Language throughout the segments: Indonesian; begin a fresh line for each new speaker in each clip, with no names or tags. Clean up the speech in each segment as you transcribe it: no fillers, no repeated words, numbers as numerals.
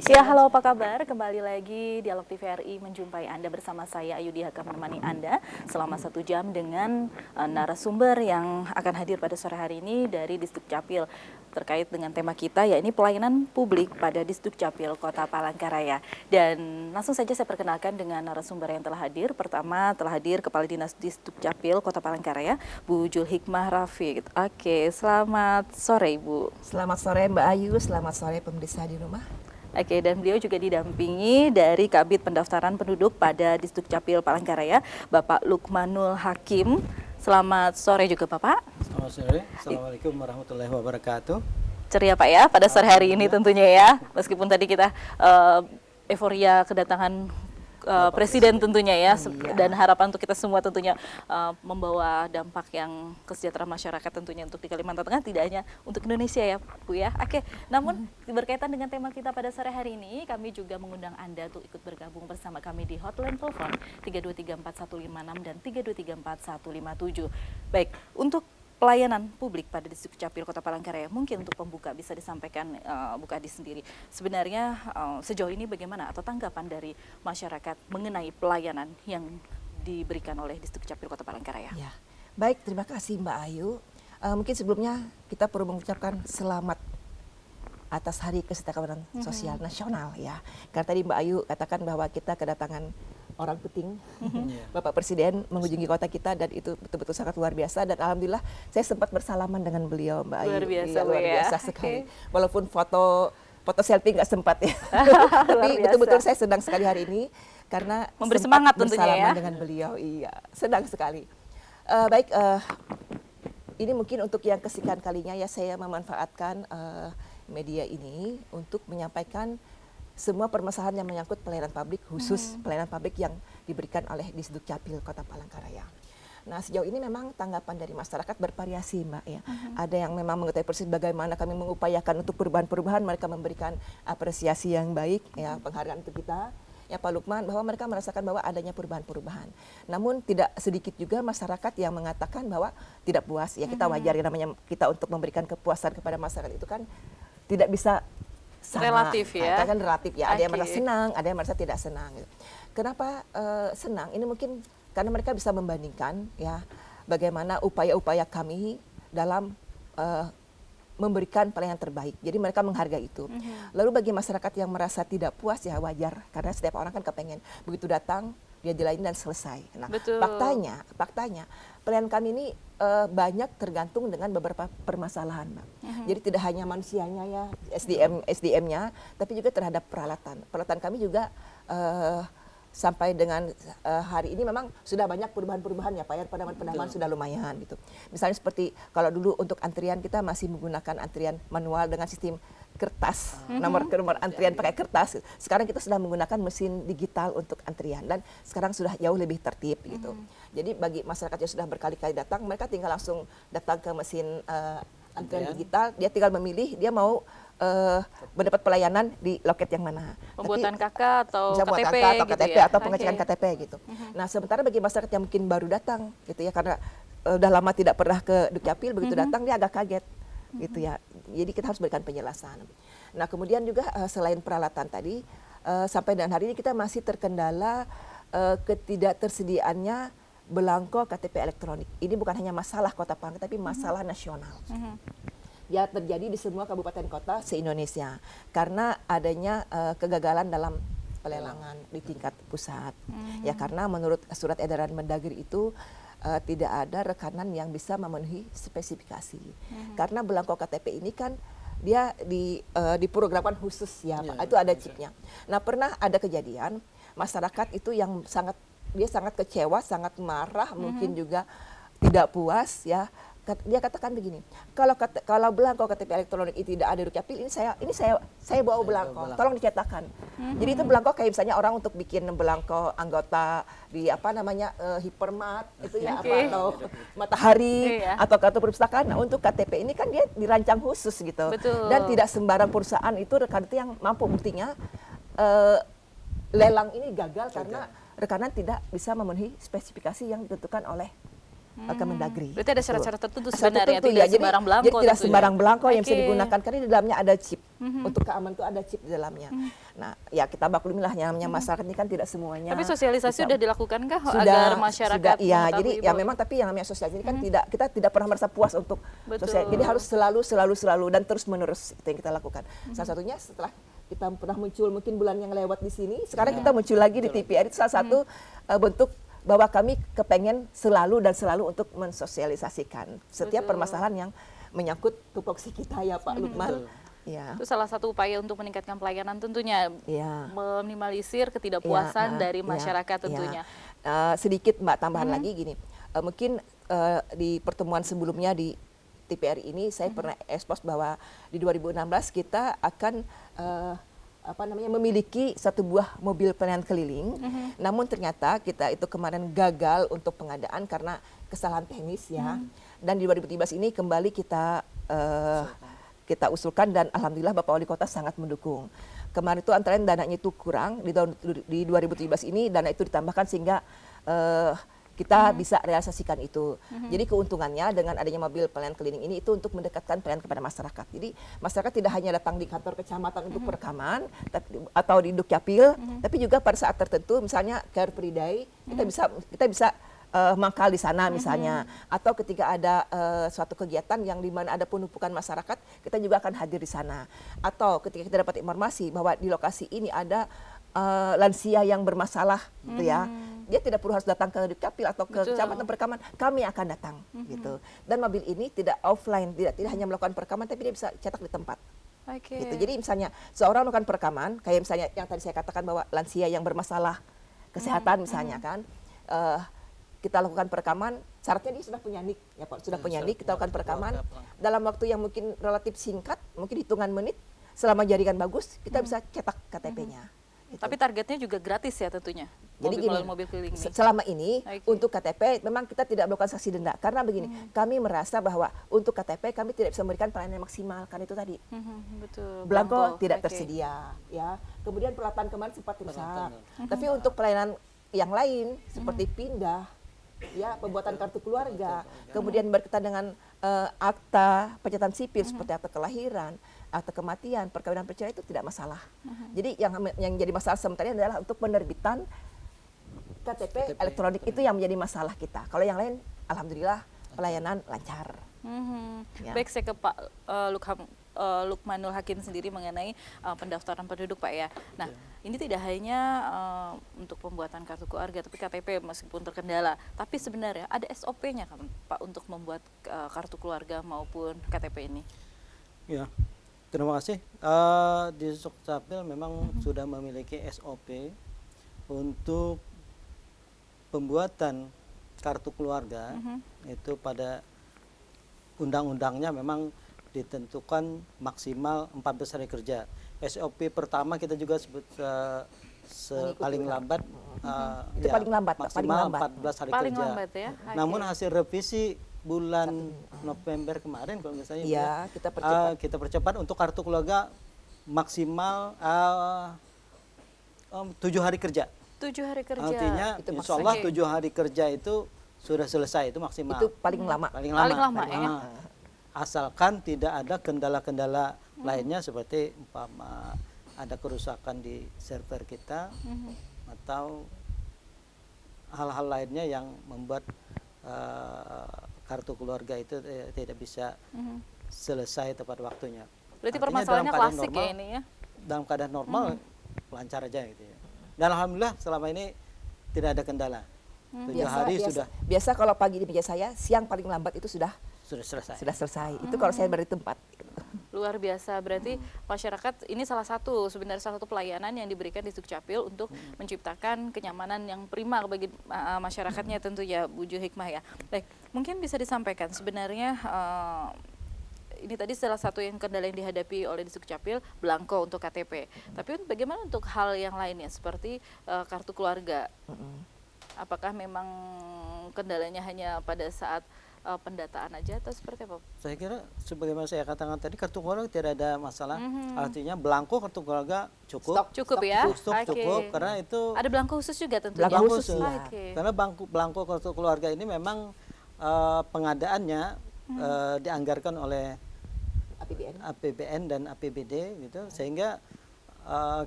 Ya, halo apa kabar? Kembali lagi Dialog TVRI menjumpai Anda bersama saya Ayu Dihaka menemani Anda selama 1 jam dengan narasumber yang akan hadir pada sore hari ini dari Disduk Capil terkait dengan tema kita, yakni pelayanan publik pada Disduk Capil Kota Palangkaraya. Dan langsung saja saya perkenalkan dengan narasumber yang telah hadir. Pertama telah hadir Kepala Dinas Disduk Capil Kota Palangkaraya, Bu Jul Hikmah Rafiq. Oke, selamat sore Ibu.
Selamat sore Mbak Ayu, selamat sore pemirsa di rumah.
Oke, dan beliau juga didampingi dari Kabid Pendaftaran Penduduk pada Disduk Capil Palangkaraya, Bapak Lukmanul Hakim. Selamat sore juga Bapak.
Selamat sore, Assalamualaikum warahmatullahi wabarakatuh.
Ceria Pak ya pada sore hari ini tentunya ya, meskipun tadi kita euforia kedatangan Presiden tentunya ya, dan harapan untuk kita semua tentunya membawa dampak yang kesejahteraan masyarakat tentunya untuk di Kalimantan Tengah, tidak hanya untuk Indonesia ya Bu ya. Oke, namun berkaitan dengan tema kita pada sore hari ini, kami juga mengundang Anda untuk ikut bergabung bersama kami di hotline telepon 3234156 dan 3234157. Baik, untuk pelayanan publik pada Disduk Capil Kota Palangkaraya, mungkin untuk pembuka bisa disampaikan Bu Kadi sendiri. Sebenarnya sejauh ini bagaimana atau tanggapan dari masyarakat mengenai pelayanan yang diberikan oleh Disduk Capil Kota Palangkaraya?
Ya, baik, terima kasih Mbak Ayu. Mungkin sebelumnya kita perlu mengucapkan selamat atas Hari Kesejahteraan Sosial Nasional ya. Karena tadi Mbak Ayu katakan bahwa kita kedatangan orang penting, Bapak Presiden mengunjungi kota kita, dan itu betul-betul sangat luar biasa, dan alhamdulillah saya sempat bersalaman dengan beliau Mbak Ayu.
Luar biasa,
luar biasa sekali. Walaupun foto selfie nggak sempat ya. Tapi betul-betul saya senang sekali hari ini karena
memberi semangat tentunya
bersalaman
ya
dengan beliau. Iya, senang sekali. Ini mungkin untuk yang kesekian kalinya ya saya memanfaatkan media ini untuk menyampaikan semua permasalahan yang menyangkut pelayanan publik, khusus pelayanan publik yang diberikan oleh Disduk Capil Kota Palangkaraya. Nah, sejauh ini memang tanggapan dari masyarakat bervariasi Mbak ya. Ada yang memang mengetahui persis bagaimana kami mengupayakan untuk perubahan-perubahan, mereka memberikan apresiasi yang baik ya, penghargaan untuk kita ya Pak Lukman, bahwa mereka merasakan bahwa adanya perubahan-perubahan. Namun tidak sedikit juga masyarakat yang mengatakan bahwa tidak puas. Ya kita wajar ya, namanya kita untuk memberikan kepuasan kepada masyarakat itu kan tidak bisa sama.
Relatif ya.
Kan relatif ya. Ada yang merasa senang, ada yang merasa tidak senang. Gitu. Kenapa senang? Ini mungkin karena mereka bisa membandingkan ya bagaimana upaya-upaya kami dalam memberikan pelayanan terbaik. Jadi mereka menghargai itu. Lalu bagi masyarakat yang merasa tidak puas ya wajar, karena setiap orang kan kepengen begitu datang dia dilayani dan selesai. Nah, faktanya pelayanan kami ini banyak tergantung dengan beberapa permasalahan, Mbak. Jadi tidak hanya manusianya ya, SDM-nya, tapi juga terhadap peralatan. Peralatan kami juga sampai dengan hari ini memang sudah banyak perubahan-perubahan ya Pak ya, pedoman sudah lumayan gitu. Misalnya seperti kalau dulu untuk antrian kita masih menggunakan antrian manual dengan sistem kertas, nomor antrian pakai kertas. Sekarang kita sudah menggunakan mesin digital untuk antrian, dan sekarang sudah jauh lebih tertib gitu. Jadi bagi masyarakat yang sudah berkali-kali datang, mereka tinggal langsung datang ke mesin antrian digital, dia tinggal memilih dia mau mendapat pelayanan di loket yang mana.
Pembuatan KK atau KTP,
atau
gitu
KTP
ya?
atau pengecekan KTP gitu. Nah, sementara bagi masyarakat yang mungkin baru datang gitu ya, karena udah lama tidak pernah ke Dukcapil, begitu datang dia agak kaget gitu ya. Jadi kita harus berikan penjelasan. Nah, kemudian juga selain peralatan tadi, sampai dengan hari ini kita masih terkendala ketidaktersediaannya belangko KTP elektronik. Ini bukan hanya masalah Kota Palangkaraya, tapi masalah nasional. Ya terjadi di semua kabupaten kota se-Indonesia karena adanya kegagalan dalam pelelangan di tingkat pusat. Ya karena menurut surat edaran Mendagri itu tidak ada rekanan yang bisa memenuhi spesifikasi. Karena belangko KTP ini kan dia diprogramkan khusus ya Pak. Itu ada chipnya. Nah, pernah ada kejadian masyarakat itu yang sangat kecewa, sangat marah, mungkin juga tidak puas ya. Dia katakan begini, kalau belangko KTP elektronik itu tidak ada Dukcapil, ini saya bawa belangko, tolong dicetakkan. Jadi itu belangko kayak misalnya orang untuk bikin belangko anggota di Hypermart itu ya atau Matahari atau kartu perpustakaan. Nah, untuk KTP ini kan dia dirancang khusus gitu.
Betul.
Dan tidak sembarang perusahaan itu rekan itu yang mampu, buktinya lelang ini gagal karena rekanan tidak bisa memenuhi spesifikasi yang ditentukan oleh Kemendagri.
Berarti ada syarat-syarat tertentu sebenarnya,
tidak
sembarang belangko.
Jadi tidak sembarang belangko yang bisa digunakan karena di dalamnya ada chip. Untuk keamanan itu ada chip di dalamnya. Nah, ya kita maklumilah yang namanya masyarakat ini kan tidak semuanya.
Tapi sosialisasi
bisa-
sudah dilakukankah
sudah,
agar masyarakat
sudah, ya
mengetahui
jadi ya
bahwa-
memang tapi yang namanya sosialisasi ini kan kita tidak pernah merasa puas untuk
Betul.
sosial. Jadi harus selalu dan terus menerus itu yang kita lakukan. Salah satunya setelah kita pernah muncul mungkin bulan yang lewat di sini, sekarang kita muncul lagi di TPR, itu salah satu bentuk bahwa kami kepengen selalu untuk mensosialisasikan setiap
Betul.
permasalahan yang menyangkut tupoksi kita ya Pak Lukman.
Betul.
Ya.
Itu salah satu upaya untuk meningkatkan pelayanan tentunya,
Ya.
meminimalisir ketidakpuasan
Ya,
dari
ya,
masyarakat
ya.
tentunya.
Sedikit Mbak tambahan lagi gini, mungkin di pertemuan sebelumnya di TPR ini saya pernah expose bahwa di 2016 kita akan memiliki satu buah mobil pelayanan keliling. Namun ternyata kita itu kemarin gagal untuk pengadaan karena kesalahan teknis ya. Dan di 2017 ini kembali kita usulkan dan alhamdulillah Bapak Wali Kota sangat mendukung. Kemarin itu antara lain dananya itu kurang, di 2017 ini dana itu ditambahkan sehingga kita bisa realisasikan itu. Jadi keuntungannya dengan adanya mobil pelayanan keliling ini itu untuk mendekatkan pelayanan kepada masyarakat. Jadi masyarakat tidak hanya datang di kantor kecamatan untuk perekaman atau di Dukcapil, tapi juga pada saat tertentu misalnya Care Free Day, kita bisa mangkal di sana misalnya, atau ketika ada suatu kegiatan yang di mana ada penumpukan masyarakat, kita juga akan hadir di sana. Atau ketika kita dapat informasi bahwa di lokasi ini ada lansia yang bermasalah, gitu ya, dia tidak perlu harus datang ke Dukcapil atau ke
Betul.
kecamatan perekaman, kami akan datang, gitu. Dan mobil ini tidak offline, tidak hanya melakukan perekaman, tapi dia bisa cetak di tempat.
Oke.
Gitu. Jadi misalnya seorang melakukan perekaman, kayak misalnya yang tadi saya katakan bahwa lansia yang bermasalah kesehatan misalnya kan, kita lakukan perekaman, syaratnya dia sudah punya NIK, ya Pak, sudah punya NIK, kita lakukan perekaman dalam waktu yang mungkin relatif singkat, mungkin hitungan menit, selama jaringan bagus, kita bisa cetak KTP-nya. Gitu.
Tapi targetnya juga gratis ya tentunya.
Jadi gini,
Mobil keliling ini.
selama ini
Oke.
untuk KTP memang kita tidak melakukan sanksi denda karena begini, kami merasa bahwa untuk KTP kami tidak bisa memberikan pelayanan yang maksimal karena itu tadi.
Betul.
Belangko tidak
Oke.
tersedia, ya. Kemudian peralatan kemarin sempat rusak.
Peralatan.
Tapi untuk pelayanan yang lain seperti pindah, ya, pembuatan kartu keluarga, kemudian berkaitan dengan akta pencatatan sipil seperti akta kelahiran, akta kematian, perkawinan perceraian itu tidak masalah. Jadi yang jadi masalah sementara ini adalah untuk penerbitan KTP elektronik itu yang menjadi masalah kita. Kalau yang lain, alhamdulillah pelayanan lancar. Ya.
Baik, saya ke Pak Lukmanul Hakim sendiri mengenai pendaftaran penduduk Pak ya. Nah, ini tidak hanya untuk pembuatan kartu keluarga, tapi KTP meskipun terkendala. Tapi sebenarnya ada SOP-nya kan Pak untuk membuat kartu keluarga maupun KTP ini?
Ya, terima kasih. Di Dukcapil memang sudah memiliki SOP untuk pembuatan kartu keluarga. Itu pada undang-undangnya memang ditentukan maksimal 14 hari kerja. SOP pertama kita juga sebut paling lambat
Itu paling lambat, Pak, paling
maksimal
lambat.
14 hari
Paling
kerja.
lambat ya. Oke.
Namun hasil revisi bulan November kemarin kalau misalnya
Iya, kita percepat.
kita percepat untuk kartu keluarga maksimal 7 hari kerja.
7 hari kerja.
Artinya
Itu
insya Allah
maksimal.
7 hari kerja itu sudah selesai, itu maksimal.
Itu paling lama.
Paling
Paling lama,
paling
ya.
lama. Asalkan tidak ada kendala-kendala lainnya seperti umpama ada kerusakan di server kita atau hal-hal lainnya yang membuat kartu keluarga itu tidak bisa selesai tepat waktunya.
Berarti
Artinya
permasalahannya
dalam keadaan
klasik ya
normal-
ini ya.
Dalam keadaan normal lancar aja gitu ya. Dan alhamdulillah selama ini tidak ada kendala. 7 hari sudah
Biasa kalau pagi di meja saya, siang paling lambat itu sudah
selesai.
selesai. Itu kalau saya berada di tempat.
Luar biasa, berarti masyarakat ini salah satu pelayanan yang diberikan di Dukcapil untuk menciptakan kenyamanan yang prima bagi masyarakatnya tentunya, Bu Ju Hikmah ya. Baik, mungkin bisa disampaikan sebenarnya ini tadi salah satu yang kendala yang dihadapi oleh di Dukcapil, belangko untuk KTP. Tapi bagaimana untuk hal yang lainnya seperti kartu keluarga? Apakah memang kendalanya hanya pada saat pendataan aja atau seperti apa?
Saya kira sebagaimana saya katakan tadi kartu keluarga tidak ada masalah. Artinya belangko kartu keluarga cukup.
Cukup ya?
Stok
Oke.
cukup karena itu
Ada belangko khusus juga tentunya?
Belangko khusus,
khusus.
ya.
Oke.
Karena belangko kartu keluarga ini memang pengadaannya dianggarkan oleh APBN dan APBD gitu, sehingga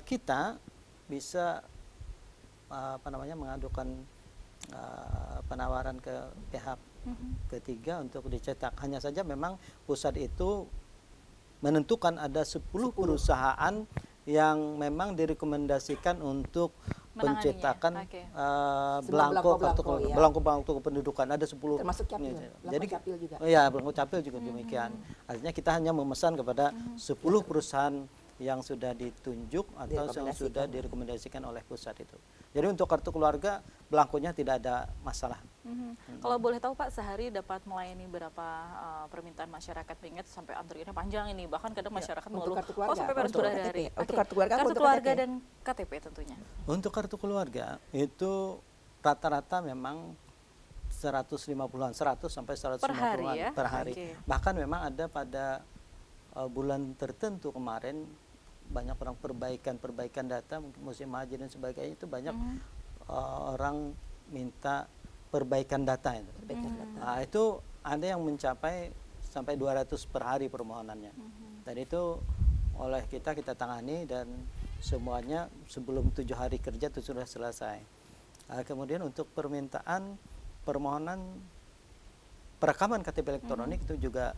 kita bisa mengadukan penawaran ke pihak ketiga untuk dicetak. Hanya saja memang pusat itu menentukan ada 10 perusahaan yang memang direkomendasikan untuk pencetakan belangko kependudukan. Ada 10.
Termasuk capil,
Jadi
capil juga.
Ya, belangko capil juga demikian. Artinya kita hanya memesan kepada 10 perusahaan yang sudah ditunjuk atau yang sudah direkomendasikan oleh pusat itu. Jadi untuk kartu keluarga belangkonya tidak ada masalah.
Kalau boleh tahu Pak, sehari dapat melayani berapa permintaan masyarakat? Ingat sampai antriannya panjang ini, bahkan kadang masyarakat mengeluh,
kartu
sampai harus berhari-hari.
Untuk kartu keluarga,
kartu
untuk
keluarga
KTP?
dan KTP tentunya.
Untuk kartu keluarga itu rata-rata memang 150-an, 100 sampai 150-an
Per hari ya?
per hari.
Oke.
Bahkan memang ada pada bulan tertentu kemarin banyak orang perbaikan data, mungkin musim haji dan sebagainya, itu banyak orang minta perbaikan data itu. Nah, itu ada yang mencapai sampai 200 per hari permohonannya. Dan itu oleh kita tangani dan semuanya sebelum 7 hari kerja itu sudah selesai. Kemudian untuk permohonan perekaman KTP elektronik itu juga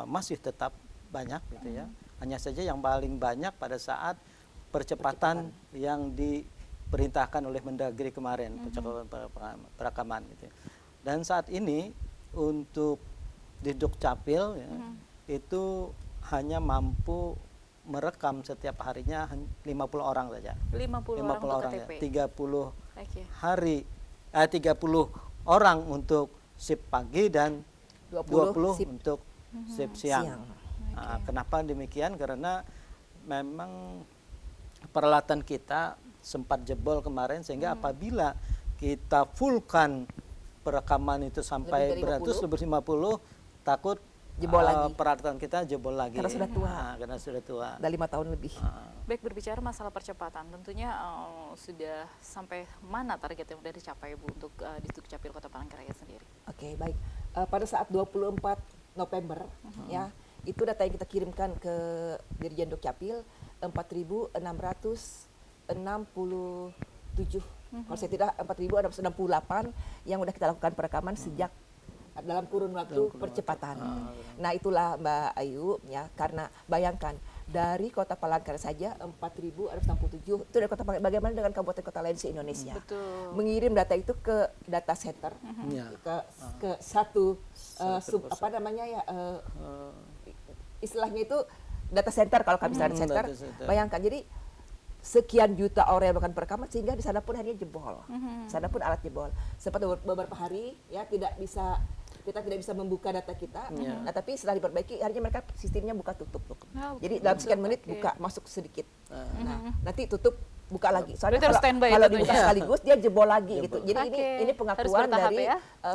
masih tetap banyak gitu ya. Hanya saja yang paling banyak pada saat percepatan yang diperintahkan oleh Mendagri kemarin, perekaman gitu. Dan saat ini untuk di Dukcapil ya, itu hanya mampu merekam setiap harinya 50 orang saja.
50 orang untuk KTP.
Ya. 30 orang untuk shift pagi dan 20 untuk shift siang. Nah, kenapa demikian? Karena memang peralatan kita sempat jebol kemarin, sehingga apabila kita fullkan perekaman itu sampai beratus lebih 50, takut
jebol lagi.
Peralatan kita jebol lagi.
Karena sudah tua.
Karena sudah tua.
Udah 5 tahun lebih.
Baik, berbicara masalah percepatan, tentunya sudah sampai mana target yang sudah dicapai Bu untuk di Dukcapil Kota Palangkaraya sendiri?
Oke, baik. Pada saat 24 November ya, itu data yang kita kirimkan ke Dirjen Dukcapil 4.667. Kalau saya tidak 4.668 yang sudah kita lakukan perekaman sejak dalam kurun waktu percepatan. Nah, itulah Mbak Ayu ya, karena bayangkan dari Kota Palangkaraya saja 4.667 itu dari Kota Palangkaraya. Bagaimana dengan kabupaten kota lain se-Indonesia?
Betul.
Mengirim data itu ke data center, ke satu istilahnya itu data center kalau kami data center. Bayangkan, jadi sekian juta orang yang melakukan perekaman sehingga di sana pun akhirnya jebol. Sana pun alat jebol. Sempat beberapa hari ya kita tidak bisa membuka data kita. Nah, tapi setelah diperbaiki akhirnya mereka sistemnya buka tutup. Jadi dalam sekian menit buka masuk sedikit. Nah, nanti tutup buka lagi. Soalnya kalau dibuka sekaligus dia jebol lagi gitu. Jadi ini pengakuan dari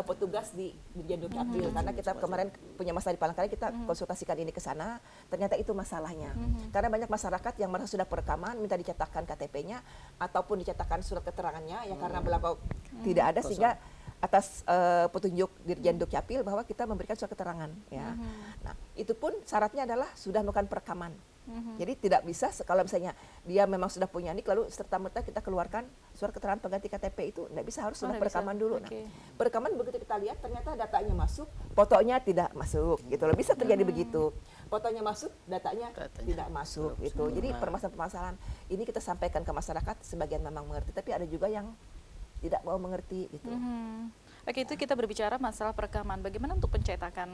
petugas di Dirjen Dukcapil, karena kita kemarin punya masalah di Palangkaraya, kita konsultasikan ini ke sana. Ternyata itu masalahnya. Karena banyak masyarakat yang merasa sudah perekaman minta dicetakkan KTP-nya ataupun dicetakkan surat keterangannya ya, karena belangko tidak ada, sehingga atas petunjuk Dirjen Dukcapil bahwa kita memberikan surat keterangan ya. Nah, itu pun syaratnya adalah sudah melakukan perekaman. Jadi tidak bisa kalau misalnya dia memang sudah punya NIK lalu serta-merta kita keluarkan surat keterangan pengganti KTP, itu tidak bisa, harus sudah perekaman dulu. Nah, perekaman begitu kita lihat ternyata datanya masuk, fotonya tidak masuk gitu loh. Bisa terjadi begitu. Fotonya masuk, datanya tidak masuk gitu. Jadi permasalahan-permasalahan ini kita sampaikan ke masyarakat, sebagian memang mengerti, tapi ada juga yang tidak mau mengerti gitu.
Oke, itu kita berbicara masalah perekaman. Bagaimana untuk pencetakan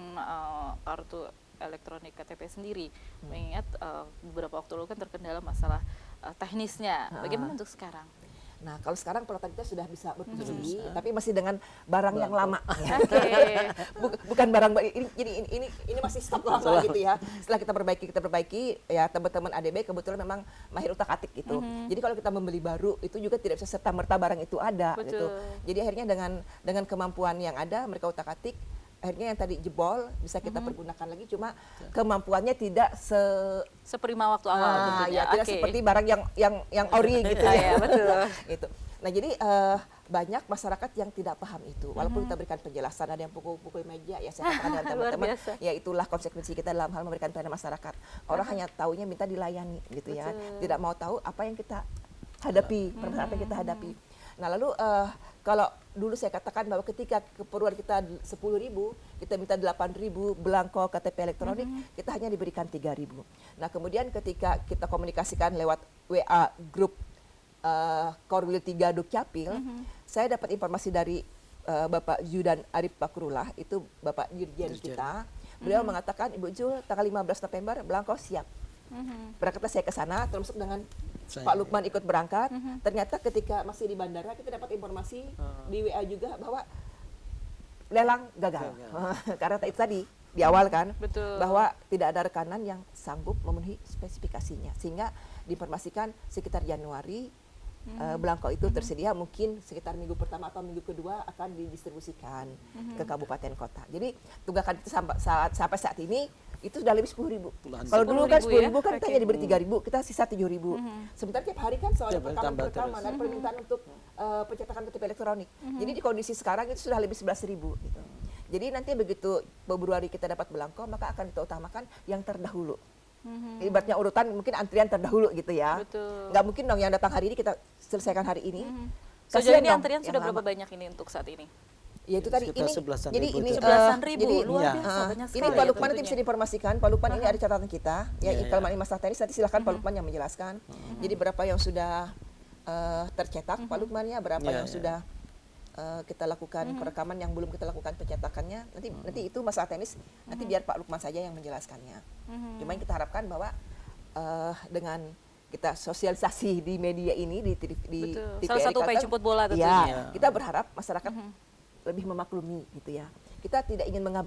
kartu elektronik KTP sendiri? Mengingat beberapa waktu lalu kan terkendala masalah teknisnya. Bagaimana untuk sekarang?
Nah, kalau sekarang peralatan kita sudah bisa berfungsi, tapi masih dengan barang yang lama. Ya. Bukan barang ini masih stok lama gitu ya. Setelah kita perbaiki ya, teman-teman ADB kebetulan memang mahir utak-atik gitu. Jadi kalau kita membeli baru itu juga tidak bisa serta-merta barang itu ada gitu. Jadi akhirnya dengan kemampuan yang ada mereka utak-atik, akhirnya yang tadi jebol bisa kita pergunakan lagi, cuma kemampuannya tidak
seprima waktu awal tentunya.
Ya, tidak seperti barang yang ori gitu ya.
Betul.
Gitu. Nah, jadi banyak masyarakat yang tidak paham itu. Walaupun kita berikan penjelasan, ada yang pukul-pukul meja, ya saya katakan dengan
Luar
teman-teman,
biasa.
ya itulah konsekuensi kita dalam hal memberikan pelayanan masyarakat. Orang hanya taunya minta dilayani gitu ya,
Betul.
tidak mau tahu apa yang kita hadapi, permasalahan apa yang kita hadapi. Nah lalu kalau dulu saya katakan bahwa ketika keperluan kita 10.000, kita minta 8.000 belangko KTP elektronik, kita hanya diberikan 3.000. Nah kemudian ketika kita komunikasikan lewat WA grup Korwil 3 Dukcapil, saya dapat informasi dari Bapak Judan Arif Bakrullah, itu Bapak Dirjen kita. Beliau mengatakan, Ibu Jul, tanggal 15 November belangko siap. Berangkatlah saya ke sana, termasuk dengan Pak Lukman ikut berangkat. Ternyata ketika masih di bandara, kita dapat informasi di WA juga bahwa lelang gagal. Karena itu tadi di awal kan,
Betul.
bahwa tidak ada rekanan yang sanggup memenuhi spesifikasinya, sehingga diinformasikan sekitar Januari belangko itu tersedia, mungkin sekitar minggu pertama atau minggu kedua akan didistribusikan ke kabupaten kota. Jadi tunggakan itu sampai saat ini itu sudah lebih 10.000. Kalau dulu kan
10.000 ya?
10.000 kan kita
Oke.
hanya diberi 3.000, kita sisa 7.000. Sementara tiap hari kan soalnya
Tiap hari tambah
perekaman
terus.
dan permintaan untuk pencetakan KTP elektronik. Jadi di kondisi sekarang itu sudah lebih 11.000 gitu. Jadi nanti begitu Februari kita dapat belangko, maka akan kita utamakan yang terdahulu. Ibaratnya urutan mungkin antrian terdahulu gitu ya.
Betul.
Nggak mungkin dong yang datang hari ini kita selesaikan hari ini.
Sejauh
Kasihan
ini
dong
antrian
yang
sudah berapa
lama.
banyak ini untuk saat ini?
Ya itu tadi
Sekitar
ini.
11.000
Jadi ini
itu.
11.000,
jadi
luar
Iya.
biasa, banyak
ini
sekali
Pak
ya
Lukman nanti
tentunya.
bisa diinformasikan. Pak Lukman ini ada catatan kita. Ya,
Iya,
kalau
iya.
masalah teknis nanti silakan Pak Lukman yang menjelaskan. Jadi berapa yang sudah tercetak Pak Lukman ya, berapa
Iya,
yang
iya.
sudah kita lakukan perekaman, yang belum kita lakukan pencetakannya. Nanti itu masalah teknis. Nanti biar Pak Lukman saja yang menjelaskannya. Cuma yang kita harapkan bahwa dengan kita sosialisasi di media ini di
Betul.
TVRI
Salah satu upaya
Kalteng,
jemput bola
ya,
tentunya.
kita berharap masyarakat lebih memaklumi gitu ya. Kita tidak ingin mengambil